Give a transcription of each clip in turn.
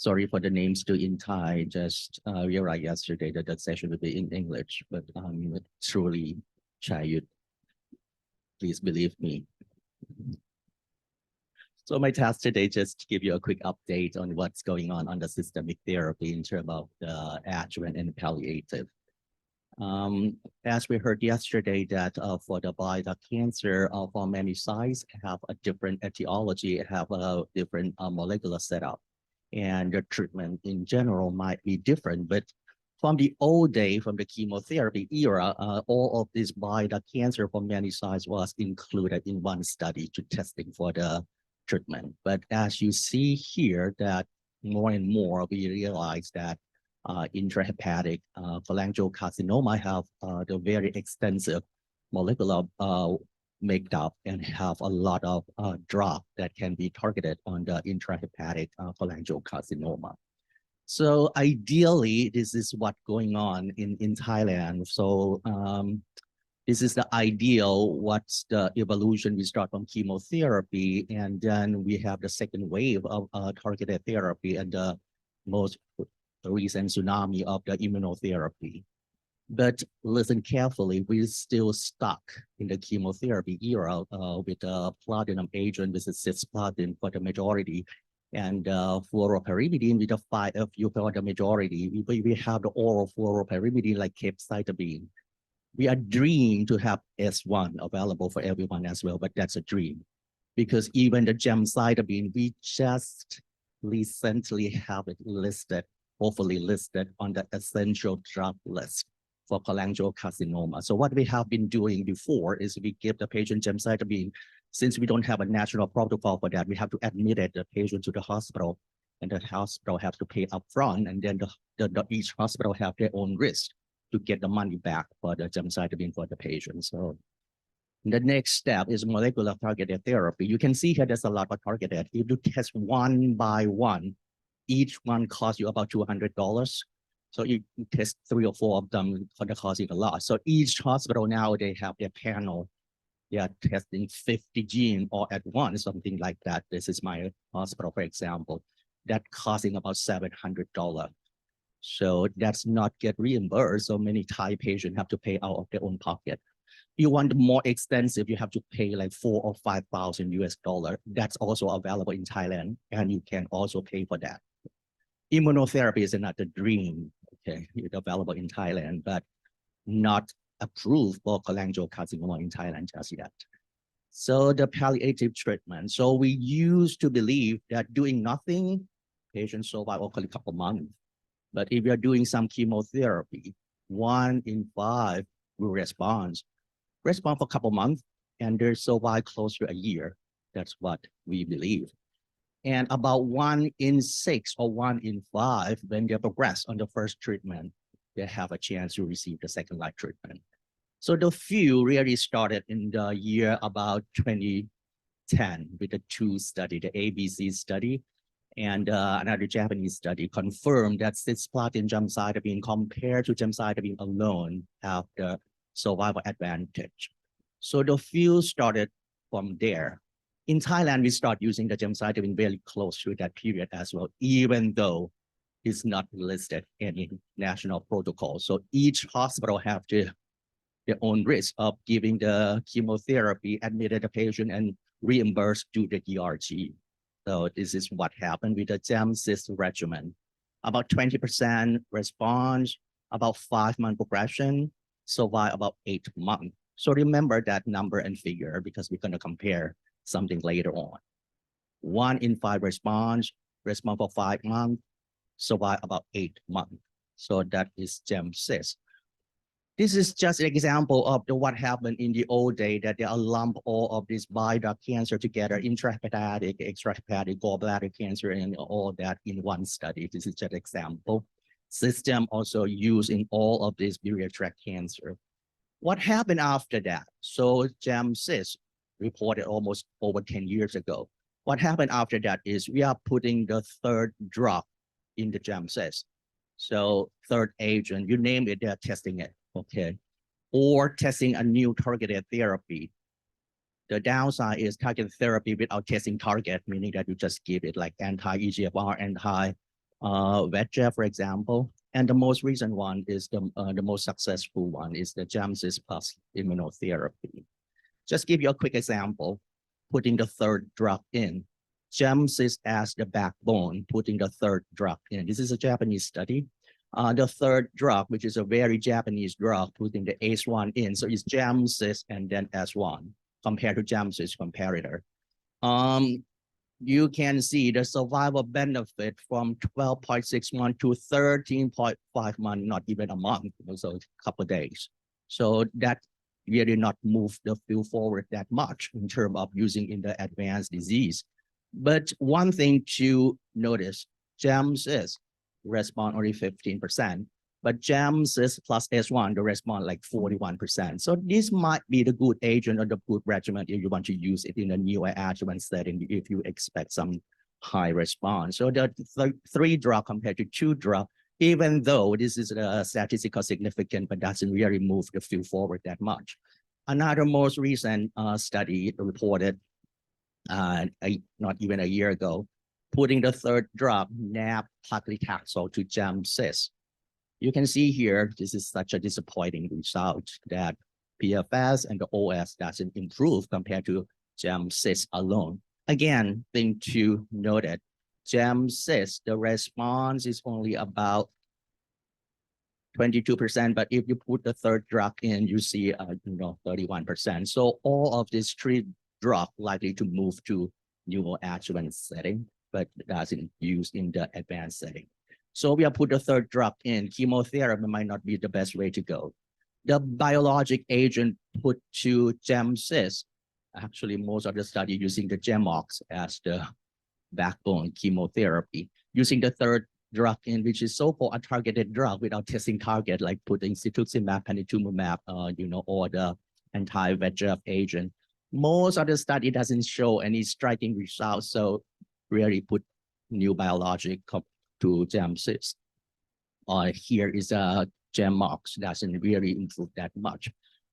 Sorry for the names too in Thai. Just realized yesterday that the session will be in English, but truly, Chayut, please believe me. So my task today just to give you a quick update on what's going on the systemic therapy in terms of the adjuvant and palliative. As we heard yesterday that for the bile duct cancer, for many sites have a different etiology, have a different molecular setup, and the treatment in general might be different. But from the old day, from the chemotherapy era, all of this bile duct cancer for many sites was included in one study to testing for the treatment. But as you see here, that more and more we realize that intrahepatic cholangiocarcinoma have the very extensive molecular makeup and have a lot of drug that can be targeted on the intrahepatic cholangiocarcinoma. So ideally, this is what's going on in Thailand. So this is the ideal, what's the evolution. We start from chemotherapy, and then we have the second wave of targeted therapy and the most recent tsunami of the immunotherapy. But listen carefully, we're still stuck in the chemotherapy era with the platinum agent, this is cisplatin for the majority, and fluoropyrimidine with the 5-FU for the majority. We have the oral fluoropyrimidine like capecitabine. We are dreaming to have S1 available for everyone as well, but that's a dream. Because even the gemcitabine, we just recently have it listed, hopefully listed on the essential drug list for cholangiocarcinoma. So what we have been doing before is we give the patient gemcitabine. Since we don't have a national protocol for that, we have to admit the patient to the hospital, and the hospital has to pay upfront, and then each hospital have their own risk to get the money back for the gemcitabine for the patient. So the next step is molecular targeted therapy. You can see here there's a lot of targeted. If you test one by one, each one costs you about $200. So you test 3 or 4 of them, for the costing a lot. So each hospital now, they have their panel. They are testing 50 genes all at once, something like that. This is my hospital, for example, that costing about $700. So that's not get reimbursed. So many Thai patients have to pay out of their own pocket. You want more expensive, you have to pay like 4,000 or 5,000 US dollars. That's also available in Thailand, and you can also pay for that. Immunotherapy is another dream. Okay, it's available in Thailand, but not approved for cholangiocarcinoma in Thailand just yet. So the palliative treatment. So we used to believe that doing nothing, patients survive only a couple months. But if you're doing some chemotherapy, 1 in 5 will respond for a couple months, and they survive close to a year. That's what we believe. And about 1 in 6 or 1 in 5, when they progress on the first treatment, they have a chance to receive the second line treatment. So the few really started in the year about 2010 with the 2 study, the ABC study, and another Japanese study confirmed that cisplatin gemcitabine compared to gemcitabine alone have the survival advantage. So the field started from there. In Thailand, we start using the gemcitabine very close to that period as well, even though it's not listed in any national protocol. So each hospital have their own risk of giving the chemotherapy, admitted the patient, and reimbursed to the DRG. So this is what happened with the GEM-CIS regimen. About 20% response, about 5-month progression, survive about 8 months. So remember that number and figure because we're going to compare something later on. 1 in 5 response for 5 months, survive about 8 months. So that is GEM-CIS. This is just an example of what happened in the old day, that they lump all of this bile duct cancer together, intrahepatic, extrahepatic, gallbladder cancer, and all that in one study. This is just an example. System also used in all of this biliary tract cancer. What happened after that? So GEM-CIS reported almost over 10 years ago. What happened after that is we are putting the third drug in the GEM-CIS. So third agent, you name it, they're testing it. Okay, or testing a new targeted therapy. The downside is targeted therapy without testing target, meaning that you just give it like anti-EGFR, VEGF, for example. And the most recent one is the most successful one is the GemCis plus immunotherapy. Just give you a quick example, putting the third drug in. GemCis as the backbone, putting the third drug in. This is a Japanese study. The third drug, which is a very Japanese drug, putting the ACE1 in. So it's GemCis and then S1 compared to GemCis comparator. You can see the survival benefit from 12.6 months to 13.5 months, not even a month, so a couple of days. So that really not move the field forward that much in terms of using in the advanced disease. But one thing to notice, GemCis respond only 15%, but GemCis plus S1, the response like 41%. So this might be the good agent or the good regimen if you want to use it in a neoadjuvant setting, if you expect some high response. So the three drug compared to two drug, even though this is a statistical significant, but doesn't really move the field forward that much. Another most recent study reported not even a year ago, putting the third drug, nab-paclitaxel, to GemCis. You can see here, this is such a disappointing result that PFS and the OS doesn't improve compared to GemCis alone. Again, thing to note that GemCis, the response is only about 22%, but if you put the third drug in, you see 31%. So all of these three drugs likely to move to neoadjuvant setting, but doesn't use in the advanced setting. So we have put the third drug in. Chemotherapy might not be the best way to go. The biologic agent put to GemCis, actually most of the study using the GEMOX as the backbone chemotherapy, using the third drug in, which is so-called a targeted drug without testing target, like putting cetuximab, panitumumab, or the anti-VEGF agent. Most of the study doesn't show any striking results, so really put new biologic to GemCis. Here is a GEMOX, doesn't really improve that much.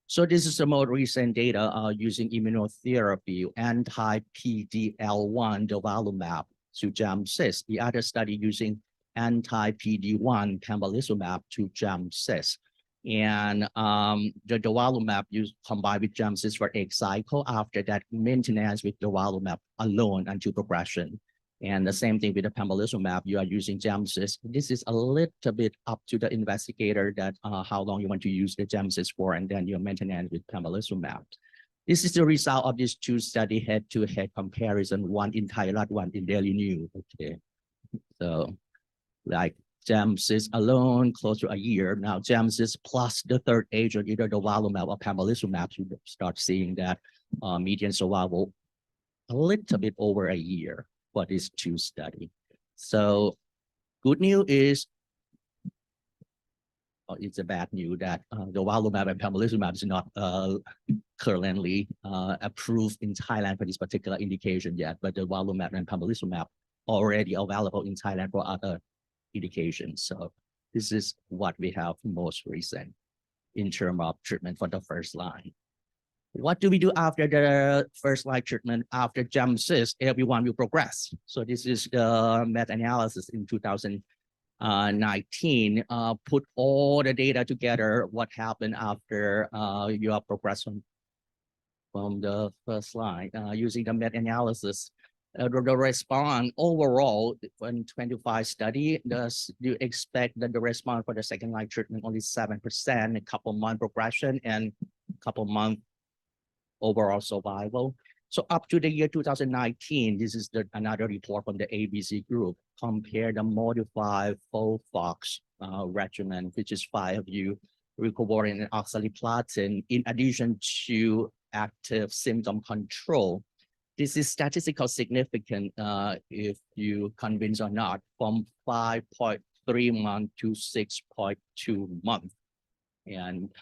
So this is the more recent data using immunotherapy, anti-PD-L1 durvalumab to GemCis. The other study using anti-PD-1 pembrolizumab to GemCis. And the durvalumab used combined with GemCis for 8 cycles. After that, maintenance with durvalumab alone until progression. And the same thing with the pembrolizumab, you are using GemCis. This is a little bit up to the investigator that how long you want to use the GemCis for, and then your maintenance with pembrolizumab. This is the result of these two study head-to-head comparison, one in Thailand, one in Daily News. Okay, so like GemCis alone, close to a year. Now GemCis plus the third agent, either durvalumab or pembrolizumab, you start seeing that median survival a little bit over a year for these two studies. So good news is, it's a bad news that durvalumab and pembrolizumab is not currently approved in Thailand for this particular indication yet, but durvalumab and pembrolizumab already available in Thailand for other indications. So this is what we have most recent in terms of treatment for the first line. What do we do after the first line treatment? After GemCis, everyone will progress. So this is the meta-analysis in 2019. Put all the data together, what happened after your progression from the first line using the meta-analysis. The response overall in 25 study, you expect that the response for the second line treatment only 7%, a couple month progression and a couple month overall survival. So up to the year 2019, this is another report from the ABC group, compare the modified FOLFOX regimen, which is 5 of you, ricoborin and oxaliplatin, in addition to active symptom control. This is statistical significant if you convince or not, from 5.3 months to 6.2 months. And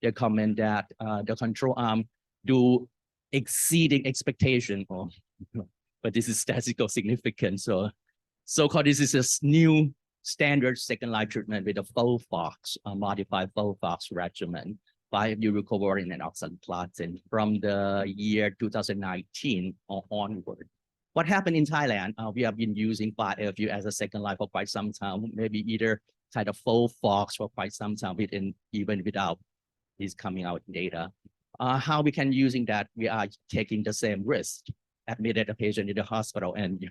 they comment that the control arm do exceeding expectation, but this is statistical significance. So so-called this is a new standard second line treatment with a FOLFOX, modified FOLFOX regimen, 5-year ricoborin and oxaliplatin from the year 2019 onward. What happened in Thailand? We have been using FOXP as a second line for quite some time, maybe either kind of FOLFOX for quite some time, even without these coming out data. How we can using that? We are taking the same risk, admitted a patient in the hospital and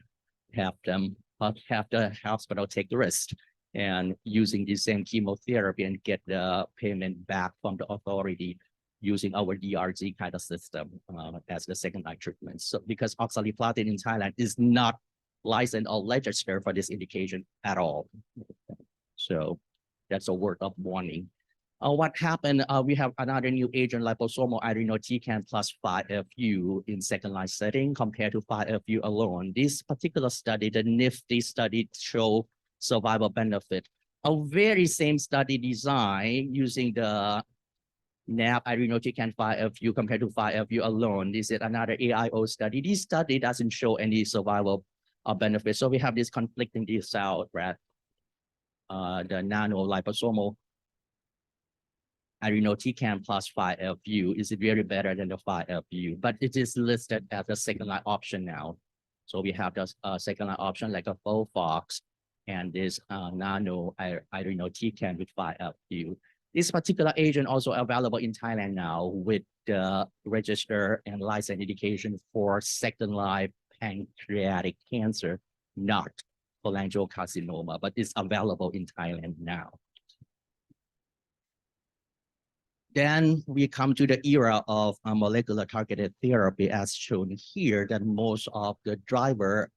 have the hospital take the risk and using the same chemotherapy and get the payment back from the authority using our DRG kind of system as the second line treatment. So because oxaliplatin in Thailand is not licensed or registered for this indication at all. So that's a word of warning. What happened? We have another new agent, liposomal irinotecan plus 5-FU in second line setting compared to 5-FU alone. This particular study, the NIFTY study, showed survival benefit. A very same study design using the NAB irinotecan 5-FU compared to 5-FU alone. This is another AIO study. This study doesn't show any survival benefit. So we have this conflicting result, right? The nano liposomal irinotecan plus 5-FU is very better than the 5-FU, but it is listed as a second line option now. So we have the second line option like a FOLFOX and this nano irinotecan with 5-FU. This particular agent also available in Thailand now with the registered and licensed indication for second line pancreatic cancer, not cholangiocarcinoma, but it's available in Thailand now. Then we come to the era of molecular targeted therapy as shown here that most of the driver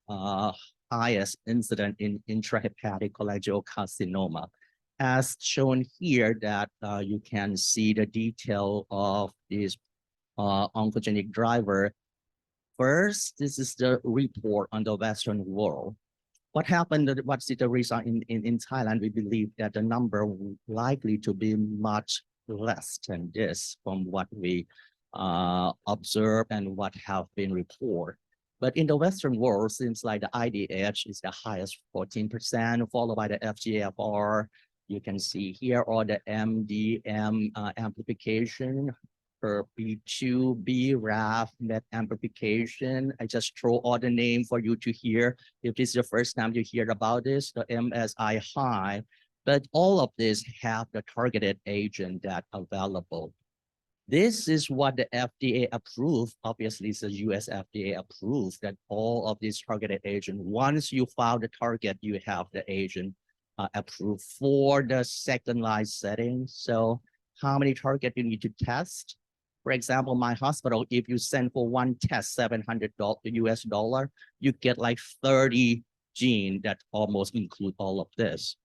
highest incident in intrahepatic cholangiocarcinoma. As shown here that you can see the detail of this oncogenic driver. First, this is the report on the Western world. What happened, what's the result in Thailand? We believe that the number likely to be much less than this from what we observe and what have been reported. But in the Western world, seems like the IDH is the highest 14%, followed by the FGFR. You can see here all the MDM amplification for B2, BRAF, MET amplification. I just throw all the name for you to hear. If this is the first time you hear about this, the MSI high, but all of this have the targeted agent that available. This is what the FDA approved. Obviously, it's the US FDA approved that all of these targeted agent, once you file the target, you have the agent approved for the second line setting. So how many target you need to test? For example, my hospital, if you send for one test, $700 US dollar, you get like 30 gene that almost include all of this.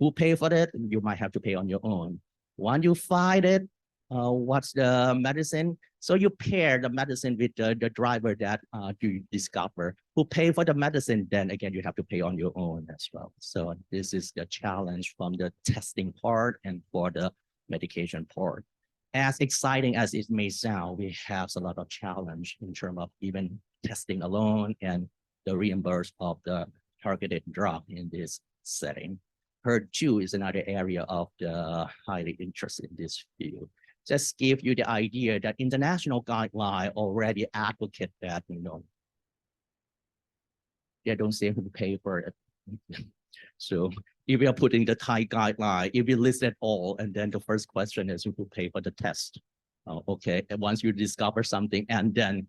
Who pay for it? You might have to pay on your own. Once you find it, what's the medicine? So you pair the medicine with the driver that you discover. Who pay for the medicine? Then again, you have to pay on your own as well. So this is the challenge from the testing part and for the medication part. As exciting as it may sound, we have a lot of challenge in terms of even testing alone and the reimbursement of the targeted drug in this setting. HER2 is another area of the highly interest in this field. Just give you the idea that international guideline already advocate that, they don't say who pay for it. So if we are putting the Thai guideline, if we list it all, and then the first question is who pay for the test. Okay, and once you discover something and then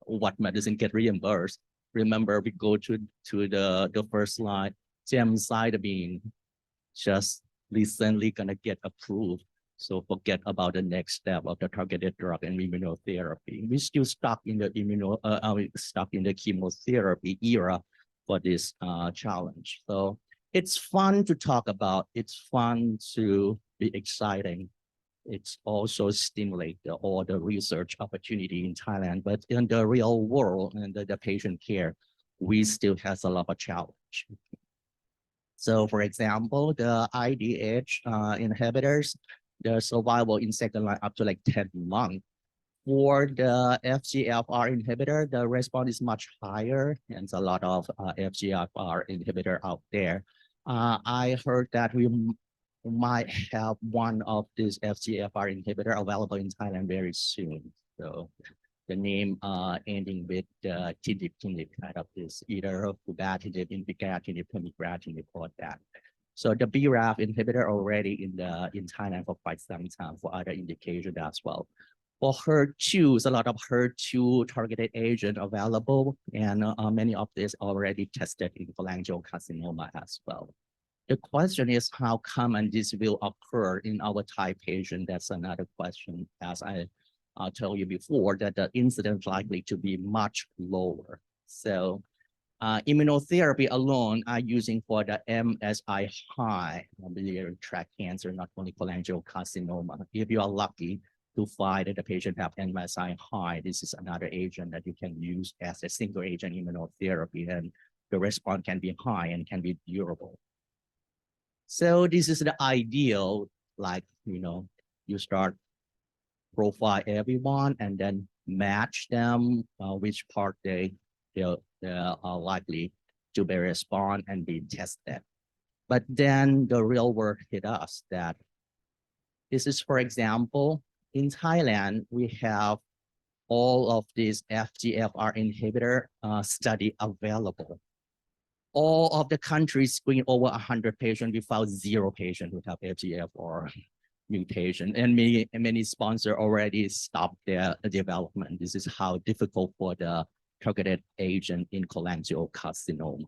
what medicine get reimbursed, remember we go to the first line, gemcitabine just recently gonna get approved. So forget about the next step of the targeted drug and immunotherapy. We're still stuck in the chemotherapy era for this challenge. So it's fun to talk about. It's fun to be exciting. It's also stimulate all the research opportunity in Thailand, but in the real world and the patient care, we still has a lot of challenge. So for example, the IDH inhibitors, the survival in second line up to like 10 months. For the FGFR inhibitor, the response is much higher, and there's a lot of FGFR inhibitor out there. I heard that we might have one of these FGFR inhibitor available in Thailand very soon. So the name ending with tinib, kind of this either fugatinib, infigratinib, pemigatinib, or that. So the BRAF inhibitor already in Thailand for quite some time for other indications as well. For HER2, there's a lot of HER2 targeted agent available, and many of these already tested in cholangiocarcinoma as well. The question is how common this will occur in our Thai patient. That's another question. As I told you before, that the incidence likely to be much lower. So immunotherapy alone are using for the MSI high biliary tract cancer, not only cholangiocarcinoma. If you are lucky to find that the patient have MSI high, this is another agent that you can use as a single agent immunotherapy, and the response can be high and can be durable. So this is the ideal, like, you start profile everyone and then match them, which part they are likely to be respond and be tested. But then the real world hit us that this is, for example, in Thailand, we have all of these FGFR inhibitor study available. All of the countries screen over 100 patients, we found 0 patients who have FGFR mutation, and many sponsors already stopped their development. This is how difficult for the targeted agent in cholangiocarcinoma.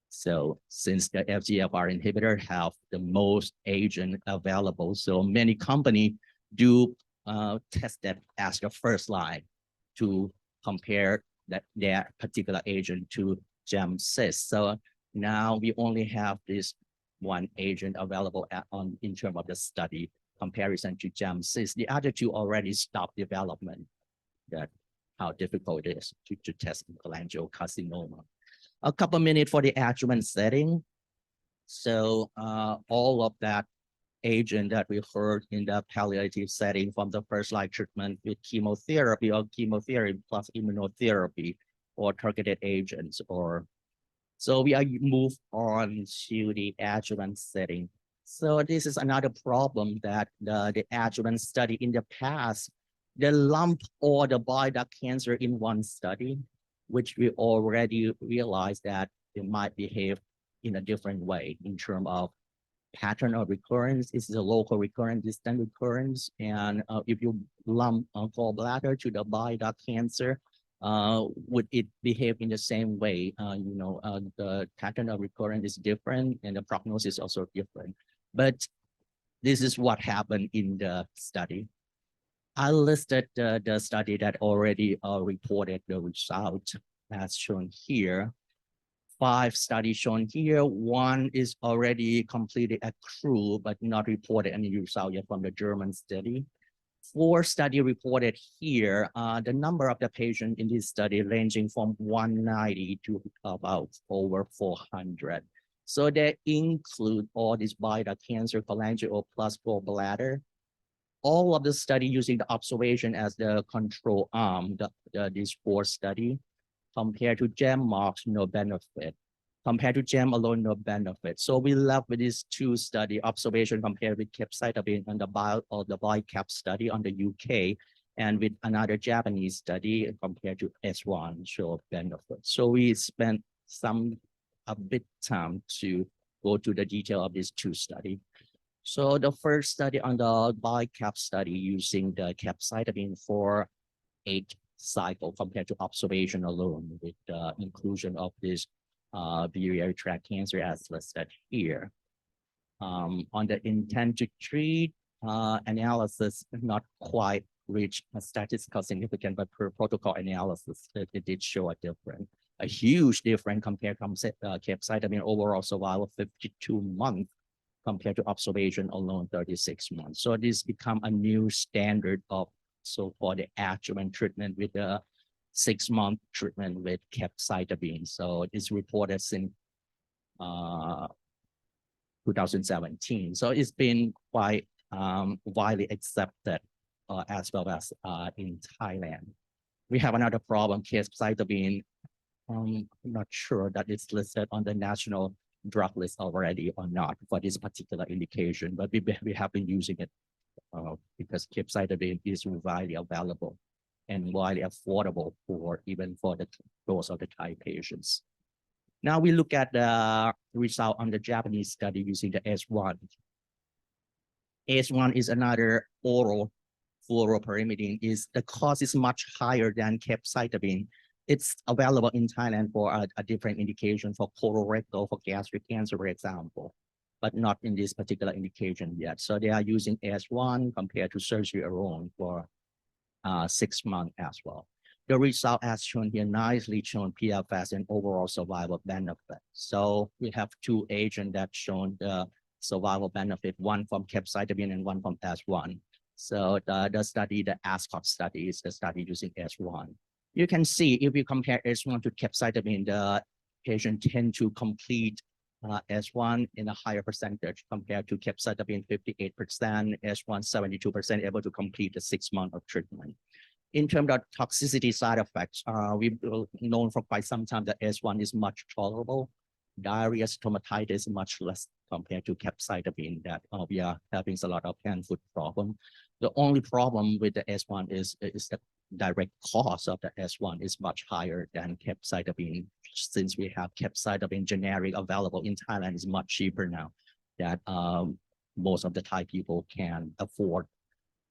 So since the FGFR inhibitor have the most agent available, so many companies do test that as the first line to compare their particular agent to GemCis. So now we only have this one agent available in terms of the study comparison to GemCis. The other two already stopped development. That how difficult it is to test cholangiocarcinoma. A couple minutes for the adjuvant setting. So all of that agent that we heard in the palliative setting from the first line treatment with chemotherapy or chemotherapy plus immunotherapy or targeted agents, or so we are move on to the adjuvant setting. So this is another problem that the adjuvant study in the past, they lump all the bile duct cancer in one study, which we already realized that it might behave in a different way in terms of pattern of recurrence. Is a local recurrence, distant recurrence, and if you lump gallbladder to the bile duct cancer, would it behave in the same way? The pattern of recurrence is different and the prognosis is also different. But this is what happened in the study. I listed the study that already reported the result as shown here. 5 studies shown here. 1 is already completed accrued, but not reported any result yet from the German study. 4 studies reported here. The number of the patients in this study ranging from 190 to about over 400. So they include all this bile duct cancer, cholangio plus gallbladder. All of the study using the observation as the control arm, this 4 study. Compared to GEM-MOX, no benefit. Compared to GEM alone, no benefit. So we left with these 2 study observation compared with capecitabine and the BICAP study on the UK, and with another Japanese study compared to S1 show benefit. So we spent a bit time to go to the detail of these 2 studies. So the first study on the BICAP study using the capecitabine for 8 cycle compared to observation alone with the inclusion of this biliary tract cancer as listed here. On the intent to treat analysis, not quite reached a statistical significance, but per protocol analysis, it did show a huge difference compared to capecitabine overall survival 52 months compared to observation alone 36 months. So this become a new standard of so-called the adjuvant treatment with the 6-month treatment with capecitabine. So it's reported since 2017. So it's been quite widely accepted as well as in Thailand. We have another problem, capecitabine. I'm not sure that it's listed on the national drug list already or not for this particular indication, but we have been using it because capecitabine is widely available and widely affordable for even for those of the Thai patients. Now we look at the result on the Japanese study using the S1. S1 is another oral fluoropyrimidine. The cost is much higher than capecitabine. It's available in Thailand for a different indication for colorectal, for gastric cancer, for example, but not in this particular indication yet. So they are using S1 compared to surgery alone for 6 months as well. The result as shown here nicely shown PFS and overall survival benefit. So we have 2 agents that shown the survival benefit, one from capecitabine and one from S1. So the study, the ASCOT study is the study using S1. You can see if you compare S1 to capecitabine, the patient tend to complete S1 in a higher percentage compared to capecitabine 58%, S1 72% able to complete the 6 months of treatment. In terms of toxicity side effects, we've known for quite some time that S1 is much tolerable. Diarrhea, stomatitis much less compared to capecitabine that we are having a lot of hand-foot problem. The only problem with the S1 is the direct cost of the S1 is much higher than capecitabine. Since we have capecitabine generic available in Thailand, is much cheaper now that most of the Thai people can afford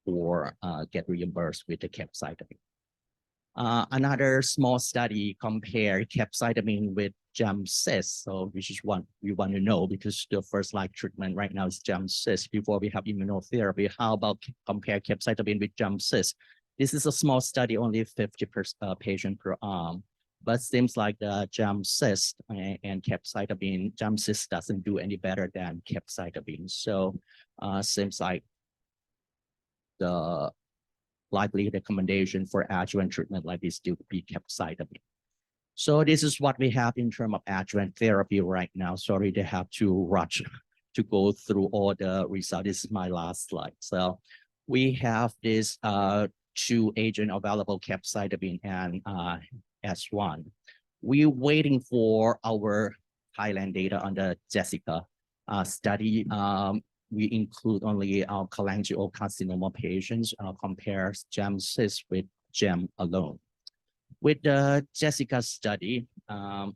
or get reimbursed with the capecitabine. Another small study compared capecitabine with GEM-CIS, so which is what we want to know because the first line treatment right now is GEM-CIS before we have immunotherapy. How about compare capecitabine with GEM-CIS? This is a small study, only 50 patient per arm, but seems like the GEM-CIS and capecitabine, GEM-CIS doesn't do any better than capecitabine. So seems like the likely recommendation for adjuvant treatment like this to be capecitabine. So this is what we have in terms of adjuvant therapy right now. Sorry to have to rush to go through all the results. This is my last slide. So we have this 2 agent available, capecitabine and S1. We're waiting for our Thailand data on the Jessica study. We include only our cholangiocarcinoma patients, compares GEM-CIS with GEM alone. With the Jessica study, I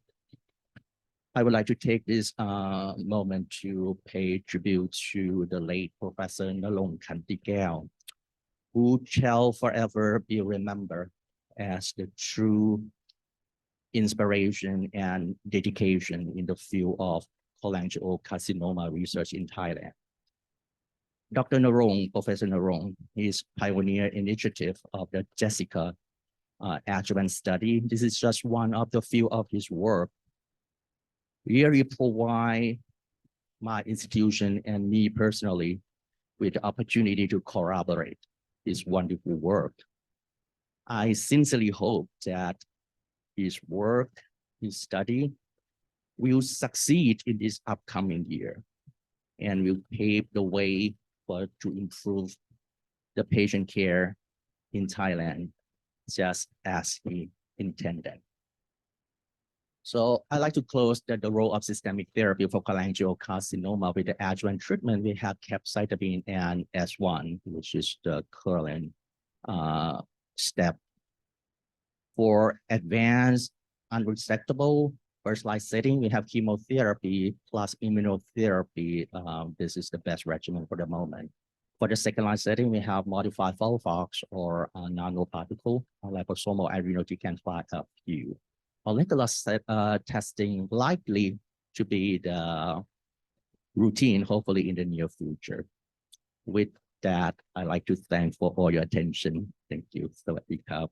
would like to take this moment to pay tribute to the late Professor Narong Khantikeo, who shall forever be remembered as the true inspiration and dedication in the field of cholangiocarcinoma research in Thailand. Dr. Narong, Professor Narong, is pioneer initiative of the Jessica adjuvant study. This is just one of the few of his work. Really provide my institution and me personally with the opportunity to collaborate this wonderful work. I sincerely hope that his work, his study will succeed in this upcoming year and will pave the way to improve the patient care in Thailand, just as he intended. So I'd like to close the role of systemic therapy for cholangiocarcinoma with the adjuvant treatment. We have capecitabine and S1, which is the current step. For advanced unresectable first-line setting, we have chemotherapy plus immunotherapy. This is the best regimen for the moment. For the second-line setting, we have modified FOLFOX or nanoparticle liposomal irinotecan FU. Molecular testing likely to be the routine, hopefully in the near future. With that, I'd like to thank for all your attention. Thank you. Sawadee krap.